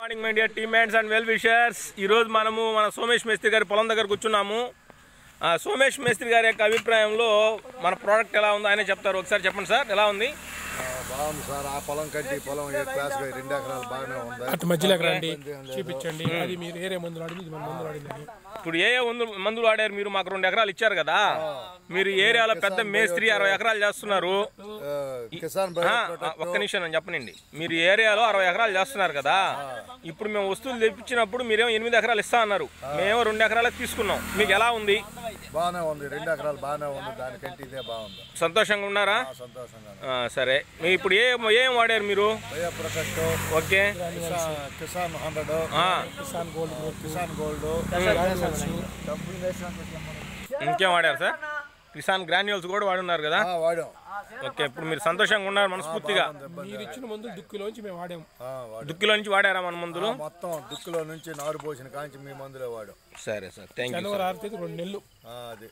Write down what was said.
Morning media teammates and well wishers. ఈరోజు మనము మన సోమేష్ మేస్త్రి గారి పొలం దగ్గర కూర్చున్నాము. సోమేష్ మేస్త్రి గారి యొక్క అభిప్రాయంలో మన ప్రోడక్ట్ ఎలా ఉందో ఆయన చెప్తారు. ఒకసారి చెప్పండి సార్, ఎలా ఉంది? బాగుంది సార్. ఆ పొలం కంటే పొలం క్లాస్ 2 ఎకరాలు బాగానే ఉంది. అటు మధ్యలోకి రండి, చూపించండి. అది మీరు ఏరే మందులు వాడింది, ఇది మన మందులు వాడింది. ఇప్పుడు ఏ మందులు వాడారు మీరు? మాకు 2 ఎకరాలు ఇచ్చారు కదా. మీరు ఏరియాలో పెద్ద మేస్త్రి 60 ఎకరాలు చేస్తున్నారు. ఒక్క నిమిషం నేను చెప్పనండి. మీరు ఏరియాలో 60 ఎకరాలు చేస్తున్నారు కదా. ఇప్పుడు మేము వస్తువులు తెప్పించినప్పుడు మీరేమో 8 ఎకరాలు ఇస్తా అన్నారు. మేము 2 ఎకరాలకు తీసుకున్నాం. మీకు ఎలా ఉంది? బాగానే ఉంది. 2 ఎకరాలు బాగానే ఉంది. దానికంటే ఇదే బాగుంది. సంతోషంగా ఉన్నారా? సంతోషంగా. సరే, ఇప్పుడు ఏం వాడారు మీరు? ఓకే, కిసాన్ 100, కిసాన్ గోల్డ్, ఇంకేం వాడారు సార్? కిసాన్ గ్రాన్యూల్స్ కూడా వాడున్నారు కదా. వాడాం. ఓకే, ఇప్పుడు మీరు సంతోషంగా ఉన్నారు మనస్ఫూర్తిగా? మీరు ఇచ్చిన మందులు దుక్కిలోంచి మేము వాడాము. దుక్కిలో నుంచి వాడారా మన మందులు? మొత్తం దుక్కులో నుంచి నారు పోసిన కాంచి మీ మందులే వాడాం. సరే సార్, థ్యాంక్ యూ. జనవరి 6 తేదీ 2 నెలలు. అది